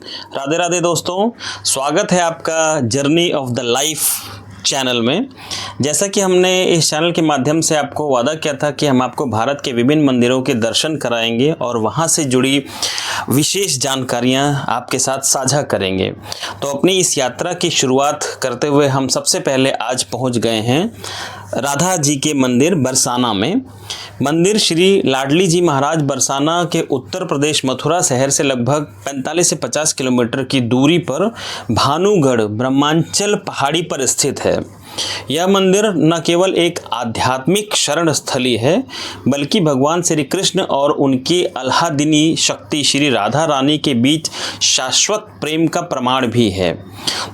राधे राधे दोस्तों, स्वागत है आपका journey of the life channel में। जैसा कि हमने इस चैनल के माध्यम से आपको वादा किया था कि हम आपको भारत के विभिन्न मंदिरों के दर्शन कराएंगे और वहां से जुड़ी विशेष जानकारियां आपके साथ साझा करेंगे। तो अपनी इस यात्रा की शुरुआत करते हुए हम सबसे पहले आज पहुंच गए हैं राधा जी के मंदिर बरसाना में। मंदिर श्री लाडली जी महाराज बरसाना के उत्तर प्रदेश मथुरा शहर से लगभग 45 से 50 किलोमीटर की दूरी पर भानुगढ़ ब्रह्मांचल पहाड़ी पर स्थित है। यह मंदिर न केवल एक आध्यात्मिक शरण स्थली है, बल्कि भगवान श्री कृष्ण और उनकी अल्हादिनी शक्ति श्री राधा रानी के बीच शाश्वत प्रेम का प्रमाण भी है।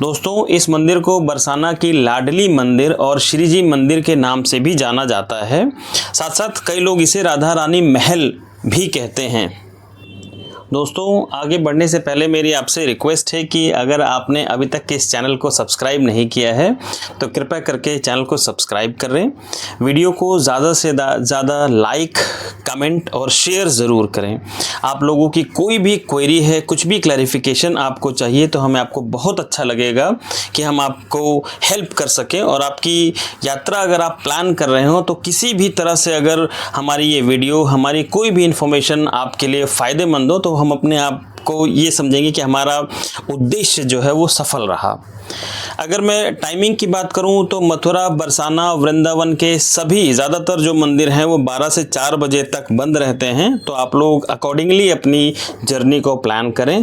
दोस्तों, इस मंदिर को बरसाना की लाडली मंदिर और श्री जी मंदिर के नाम से भी जाना जाता है। साथ साथ कई लोग इसे राधा रानी महल भी कहते हैं। दोस्तों, आगे बढ़ने से पहले मेरी आपसे रिक्वेस्ट है कि अगर आपने अभी तक के इस चैनल को सब्सक्राइब नहीं किया है तो कृपया करके चैनल को सब्सक्राइब करें। वीडियो को ज़्यादा से ज़्यादा लाइक, कमेंट और शेयर ज़रूर करें। आप लोगों की कोई भी क्वेरी है, कुछ भी क्लैरिफिकेशन आपको चाहिए तो हमें आपको बहुत अच्छा लगेगा कि हम आपको हेल्प कर सकें। और आपकी यात्रा अगर आप प्लान कर रहे हो तो किसी भी तरह से अगर हमारी ये वीडियो, हमारी कोई भी इन्फॉर्मेशन आपके लिए फ़ायदेमंद हो तो हम अपने आप को ये समझेंगे कि हमारा उद्देश्य जो है वो सफल रहा। अगर मैं टाइमिंग की बात करूं तो मथुरा, बरसाना, वृंदावन के सभी ज़्यादातर जो मंदिर हैं वो 12 से 4 बजे तक बंद रहते हैं। तो आप लोग अकॉर्डिंगली अपनी जर्नी को प्लान करें।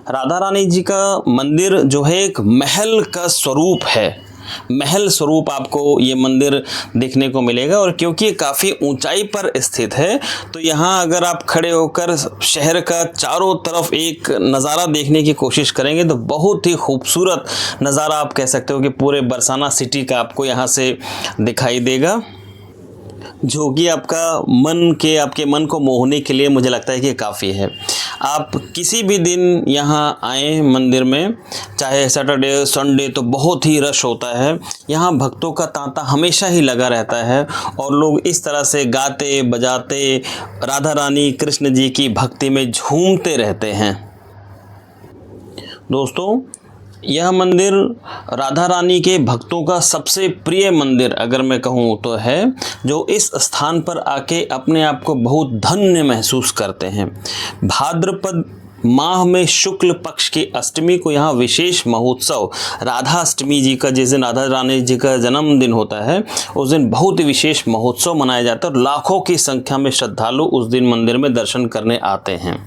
राधा रानी जी का मंदिर जो है एक महल का स्वरूप है। महल स्वरूप आपको ये मंदिर देखने को मिलेगा। और क्योंकि ये काफ़ी ऊंचाई पर स्थित है तो यहाँ अगर आप खड़े होकर शहर का चारों तरफ एक नज़ारा देखने की कोशिश करेंगे तो बहुत ही खूबसूरत नज़ारा आप कह सकते हो कि पूरे बरसाना सिटी का आपको यहाँ से दिखाई देगा, जो कि आपके मन को मोहने के लिए मुझे लगता है कि काफ़ी है। आप किसी भी दिन यहाँ आएँ मंदिर में, चाहे सैटरडे संडे, तो बहुत ही रश होता है। यहाँ भक्तों का तांता हमेशा ही लगा रहता है और लोग इस तरह से गाते बजाते राधा रानी कृष्ण जी की भक्ति में झूमते रहते हैं। दोस्तों, यह मंदिर राधा रानी के भक्तों का सबसे प्रिय मंदिर अगर मैं कहूँ तो है, जो इस स्थान पर आके अपने आप को बहुत धन्य महसूस करते हैं। भाद्रपद माह में शुक्ल पक्ष की अष्टमी को यहाँ विशेष महोत्सव, राधा अष्टमी जी का, जिस दिन राधा रानी जी का जन्मदिन होता है उस दिन बहुत ही विशेष महोत्सव मनाया जाता है और लाखों की संख्या में श्रद्धालु उस दिन मंदिर में दर्शन करने आते हैं।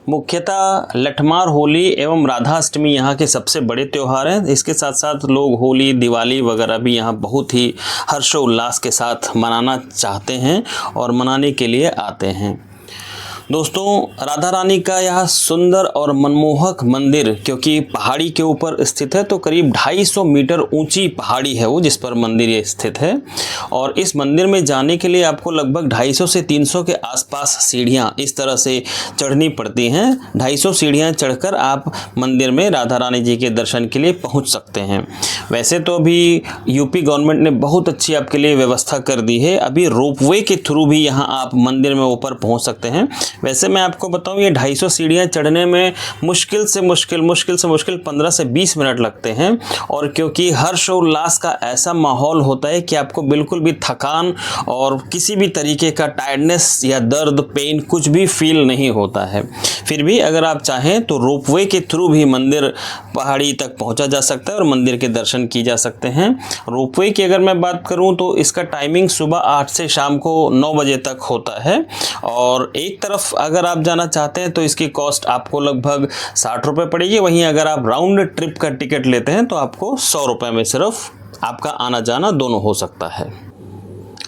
मुख्यतः लठमार, होली एवं राधाअष्टमी यहाँ के सबसे बड़े त्यौहार हैं। इसके साथ साथ लोग होली, दिवाली वगैरह भी यहाँ बहुत ही हर्षोल्लास के साथ मनाना चाहते हैं और मनाने के लिए आते हैं। दोस्तों, राधा रानी का यह सुंदर और मनमोहक मंदिर क्योंकि पहाड़ी के ऊपर स्थित है, तो करीब 250 मीटर ऊंची पहाड़ी है वो जिस पर मंदिर ये स्थित है। और इस मंदिर में जाने के लिए आपको लगभग 250 से 300 के आसपास सीढ़ियां इस तरह से चढ़नी पड़ती हैं। 250 सीढ़ियां चढ़कर आप मंदिर में राधा रानी जी के दर्शन के लिए पहुँच सकते हैं। वैसे तो अभी यूपी गवर्नमेंट ने बहुत अच्छी आपके लिए व्यवस्था कर दी है। अभी रोपवे के थ्रू भी यहाँ आप मंदिर में ऊपर पहुँच सकते हैं। वैसे मैं आपको बताऊं, ये 250 सीढ़ियाँ चढ़ने में मुश्किल से मुश्किल 15 से 20 मिनट लगते हैं। और क्योंकि हर्षोल्लास का ऐसा माहौल होता है कि आपको बिल्कुल भी थकान और किसी भी तरीके का टायर्डनेस या दर्द, पेन कुछ भी फील नहीं होता है। फिर भी अगर आप चाहें तो रोपवे के थ्रू भी मंदिर पहाड़ी तक पहुंचा जा सकता है और मंदिर के दर्शन की जा सकते हैं। रोपवे की अगर मैं बात करूं तो इसका टाइमिंग सुबह 8 से शाम को 9 बजे तक होता है। और एक तरफ अगर आप जाना चाहते हैं तो इसकी कॉस्ट आपको लगभग 60 रुपये पड़ेगी। वहीं अगर आप राउंड ट्रिप का टिकट लेते हैं तो आपको 100 रुपये में सिर्फ आपका आना जाना दोनों हो सकता है।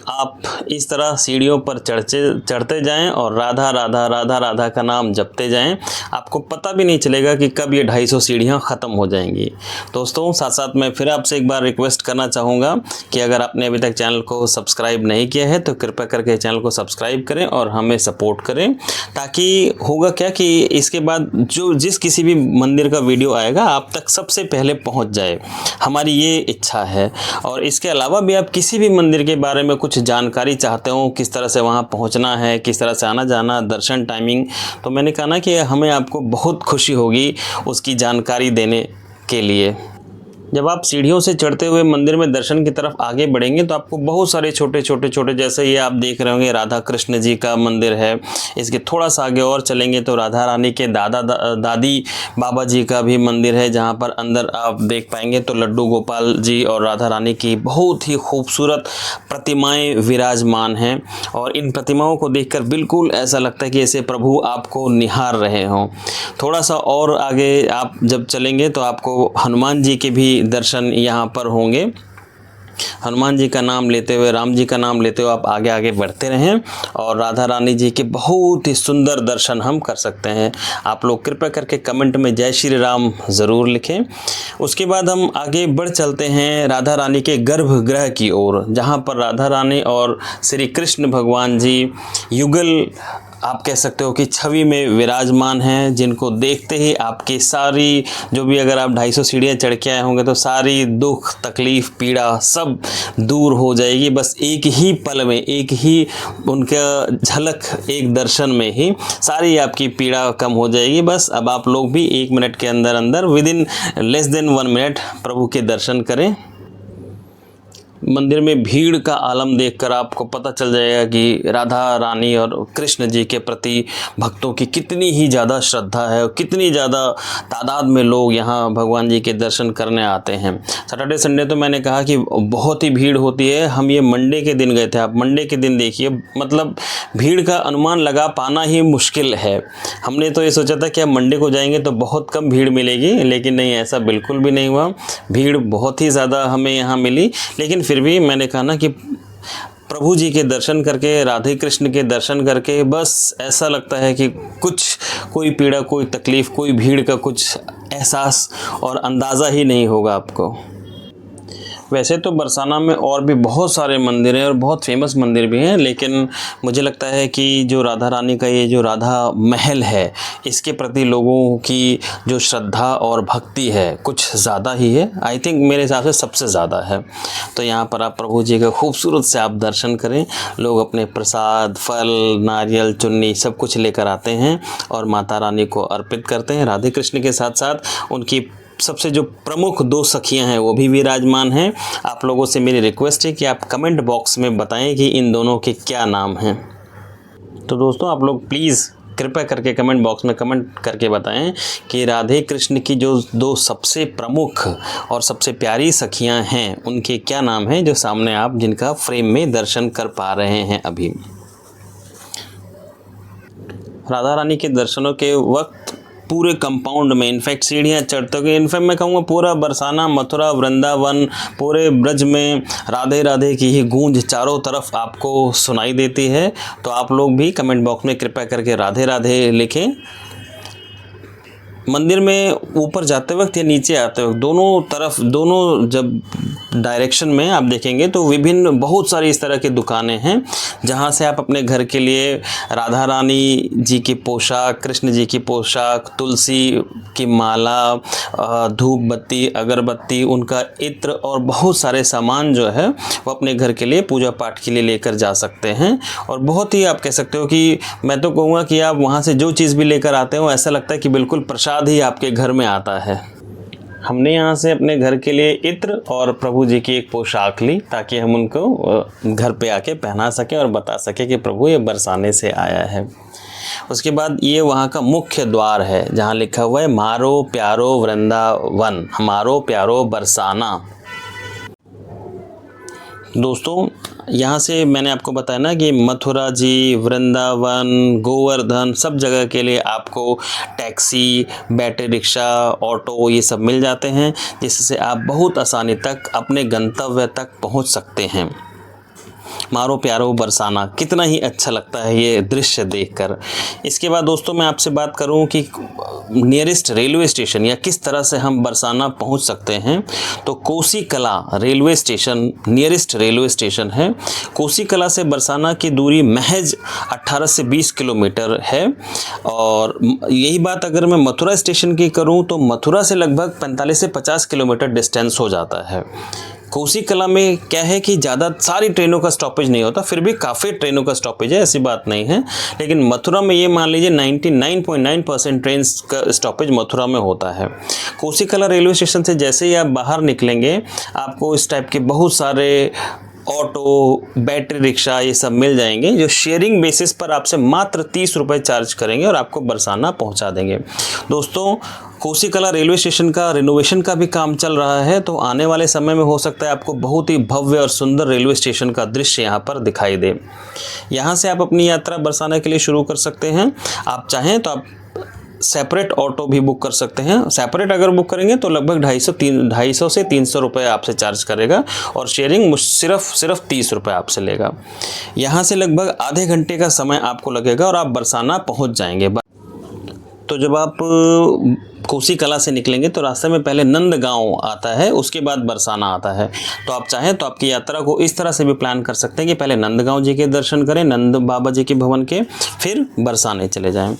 आप इस तरह सीढ़ियों पर चढ़ते जाएं और राधा राधा राधा राधा का नाम जपते जाएं। आपको पता भी नहीं चलेगा कि कब ये 250 सीढ़ियां ख़त्म हो जाएंगी। दोस्तों, साथ साथ मैं फिर आपसे एक बार रिक्वेस्ट करना चाहूँगा कि अगर आपने अभी तक चैनल को सब्सक्राइब नहीं किया है तो कृपया करके चैनल को सब्सक्राइब करें और हमें सपोर्ट करें। ताकि होगा क्या कि इसके बाद जिस किसी भी मंदिर का वीडियो आएगा आप तक सबसे पहले पहुँच जाए, हमारी ये इच्छा है। और इसके अलावा भी आप किसी भी मंदिर के बारे में कुछ कुछ जानकारी चाहते हो किस तरह से वहाँ पहुँचना है, किस तरह से आना जाना, दर्शन टाइमिंग, तो मैंने कहा ना कि हमें आपको बहुत खुशी होगी उसकी जानकारी देने के लिए। जब आप सीढ़ियों से चढ़ते हुए मंदिर में दर्शन की तरफ आगे बढ़ेंगे तो आपको बहुत सारे छोटे छोटे जैसे ये आप देख रहे होंगे राधा कृष्ण जी का मंदिर है। इसके थोड़ा सा आगे और चलेंगे तो राधा रानी के दादी बाबा जी का भी मंदिर है, जहाँ पर अंदर आप देख पाएंगे तो लड्डू गोपाल जी और राधा रानी की बहुत ही खूबसूरत प्रतिमाएं विराजमान हैं। और इन प्रतिमाओं को देखकर बिल्कुल ऐसा लगता है कि ऐसे प्रभु आपको निहार रहे हों। थोड़ा सा और आगे आप जब चलेंगे तो आपको हनुमान जी के भी दर्शन यहाँ पर होंगे। हनुमान जी का नाम लेते हुए, राम जी का नाम लेते हुए आप आगे आगे बढ़ते रहें और राधा रानी जी के बहुत ही सुंदर दर्शन हम कर सकते हैं। आप लोग कृपया करके कमेंट में जय श्री राम ज़रूर लिखें। उसके बाद हम आगे बढ़ चलते हैं राधा रानी के गर्भगृह की ओर, जहाँ पर राधा रानी और श्री कृष्ण भगवान जी युगल आप कह सकते हो कि छवि में विराजमान हैं, जिनको देखते ही आपकी सारी जो भी, अगर आप 250 सीढ़ियाँ चढ़ के आए होंगे तो सारी दुख तकलीफ़ पीड़ा सब दूर हो जाएगी। बस एक ही पल में, एक ही उनका झलक, एक दर्शन में ही सारी आपकी पीड़ा कम हो जाएगी। बस अब आप लोग भी 1 मिनट के अंदर अंदर विदिन लेस देन 1 मिनट प्रभु के दर्शन करें। मंदिर में भीड़ का आलम देखकर आपको पता चल जाएगा कि राधा रानी और कृष्ण जी के प्रति भक्तों की कितनी ही ज़्यादा श्रद्धा है और कितनी ज़्यादा तादाद में लोग यहाँ भगवान जी के दर्शन करने आते हैं। सैटरडे संडे तो मैंने कहा कि बहुत ही भीड़ होती है। हम ये मंडे के दिन गए थे, आप मंडे के दिन देखिए, मतलब भीड़ का अनुमान लगा पाना ही मुश्किल है। हमने तो ये सोचा था कि अब मंडे को जाएंगे तो बहुत कम भीड़ मिलेगी, लेकिन नहीं, ऐसा बिल्कुल भी नहीं हुआ। भीड़ बहुत ही ज़्यादा हमें यहाँ मिली। लेकिन फिर भी मैंने कहा ना कि प्रभु जी के दर्शन करके, राधे कृष्ण के दर्शन करके बस ऐसा लगता है कि कोई पीड़ा, कोई तकलीफ़, कोई भीड़ का कुछ एहसास और अंदाज़ा ही नहीं होगा आपको। वैसे तो बरसाना में और भी बहुत सारे मंदिर हैं और बहुत फेमस मंदिर भी हैं, लेकिन मुझे लगता है कि जो राधा रानी का ये जो राधा महल है, इसके प्रति लोगों की जो श्रद्धा और भक्ति है कुछ ज़्यादा ही है। आई थिंक मेरे हिसाब से सबसे ज़्यादा है। तो यहाँ पर आप प्रभु जी का खूबसूरत से आप दर्शन करें। लोग अपने प्रसाद, फल, नारियल, चुन्नी सब कुछ लेकर आते हैं और माता रानी को अर्पित करते हैं। राधे कृष्ण के साथ साथ उनकी सबसे जो प्रमुख 2 सखियां हैं वो भी विराजमान हैं। आप लोगों से मेरी रिक्वेस्ट है कि आप कमेंट बॉक्स में बताएं कि इन दोनों के क्या नाम हैं। तो दोस्तों, आप लोग प्लीज़ कृपया करके कमेंट बॉक्स में कमेंट करके बताएं कि राधे कृष्ण की जो 2 सबसे प्रमुख और सबसे प्यारी सखियां हैं उनके क्या नाम हैं, जो सामने आप जिनका फ्रेम में दर्शन कर पा रहे हैं अभी। राधा रानी के दर्शनों के वक्त पूरे कंपाउंड में, इनफैक्ट सीढ़ियाँ चढ़ते हुए, इनफैक्ट मैं कहूँगा पूरा बरसाना, मथुरा, वृंदावन, पूरे ब्रज में राधे राधे की ही गूंज चारों तरफ आपको सुनाई देती है। तो आप लोग भी कमेंट बॉक्स में कृपया करके राधे राधे लिखें। मंदिर में ऊपर जाते वक्त या नीचे आते वक्त दोनों तरफ, दोनों जब डायरेक्शन में आप देखेंगे तो विभिन्न बहुत सारी इस तरह की दुकानें हैं, जहां से आप अपने घर के लिए राधा रानी जी की पोशाक, कृष्ण जी की पोशाक, तुलसी की माला, धूप बत्ती, अगरबत्ती, उनका इत्र और बहुत सारे सामान जो है वो अपने घर के लिए पूजा पाठ के लिए लेकर जा सकते हैं। और बहुत ही आप कह सकते हो कि मैं तो कहूँगा कि आप वहाँ से जो चीज़ भी लेकर आते हो ऐसा लगता है कि बिल्कुल प्रसाद ही आपके घर में आता है। हमने यहाँ से अपने घर के लिए इत्र और प्रभु जी की एक पोशाक ली ताकि हम उनको घर पे आके पहना सकें और बता सकें कि प्रभु ये बरसाने से आया है। उसके बाद ये वहाँ का मुख्य द्वार है जहाँ लिखा हुआ है मारो प्यारो वृंदावन, हमारो प्यारो बरसाना। दोस्तों, यहाँ से मैंने आपको बताया ना कि मथुरा जी, वृंदावन, गोवर्धन सब जगह के लिए आपको टैक्सी, बैटरी रिक्शा, ऑटो ये सब मिल जाते हैं, जिससे आप बहुत आसानी तक अपने गंतव्य तक पहुँच सकते हैं। मारो प्यारो बरसाना, कितना ही अच्छा लगता है ये दृश्य देखकर। इसके बाद दोस्तों मैं आपसे बात करूं कि नियरेस्ट रेलवे स्टेशन या किस तरह से हम बरसाना पहुंच सकते हैं, तो कोसी कला railway station nearest railway station है। कोसी कला से बरसाना की दूरी महज 18 से 20 किलोमीटर है। और यही बात अगर मैं मथुरा स्टेशन की करूं तो मथुरा से लगभग 45 से 50 किलोमीटर डिस्टेंस हो जाता है। कोसी कला में क्या है कि ज़्यादा सारी ट्रेनों का स्टॉपेज नहीं होता, फिर भी काफ़ी ट्रेनों का स्टॉपेज है, ऐसी बात नहीं है। लेकिन मथुरा में ये मान लीजिए 99.9% ट्रेन का स्टॉपेज मथुरा में होता है। कोसी कला रेलवे स्टेशन से जैसे ही आप बाहर निकलेंगे, आपको इस टाइप के बहुत सारे ऑटो, बैटरी रिक्शा ये सब मिल जाएंगे, जो शेयरिंग बेसिस पर आपसे मात्र 30 रुपये चार्ज करेंगे और आपको बरसाना पहुंचा देंगे। दोस्तों, कोसी कला रेलवे स्टेशन का रिनोवेशन का भी काम चल रहा है, तो आने वाले समय में हो सकता है आपको बहुत ही भव्य और सुंदर रेलवे स्टेशन का दृश्य यहाँ पर दिखाई दे। यहाँ से आप अपनी यात्रा बरसाना के लिए शुरू कर सकते हैं। आप चाहें तो आप सेपरेट ऑटो भी बुक कर सकते हैं। सेपरेट अगर बुक करेंगे तो लगभग 250 से 300 रुपये आपसे चार्ज करेगा और शेयरिंग सिर्फ 30 रुपये आपसे लेगा। यहाँ से लगभग आधे घंटे का समय आपको लगेगा और आप बरसाना पहुँच जाएंगे। तो जब आप कोसी कला से निकलेंगे तो रास्ते में पहले नंदगांव आता है, उसके बाद बरसाना आता है। तो आप चाहें तो आपकी यात्रा को इस तरह से भी प्लान कर सकते हैं कि पहले नंदगांव जी के दर्शन करें, नंद बाबा जी के भवन के, फिर बरसाने चले जाएं।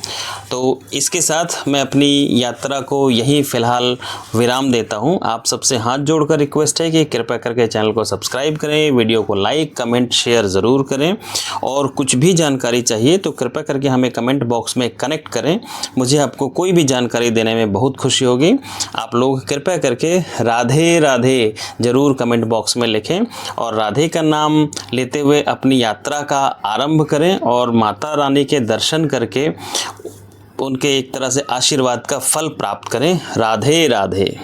तो इसके साथ मैं अपनी यात्रा को यहीं फ़िलहाल विराम देता हूं। आप सबसे हाथ जोड़कर रिक्वेस्ट है कि कृपया करके चैनल को सब्सक्राइब करें, वीडियो को लाइक, कमेंट, शेयर ज़रूर करें और कुछ भी जानकारी चाहिए तो कृपया करके हमें कमेंट बॉक्स में कनेक्ट करें। मुझे आपको कोई भी जानकारी देने में बहुत खुशी होगी। आप लोग कृपया करके राधे राधे ज़रूर कमेंट बॉक्स में लिखें और राधे का नाम लेते हुए अपनी यात्रा का आरंभ करें और माता रानी के दर्शन करके उनके एक तरह से आशीर्वाद का फल प्राप्त करें। राधे राधे।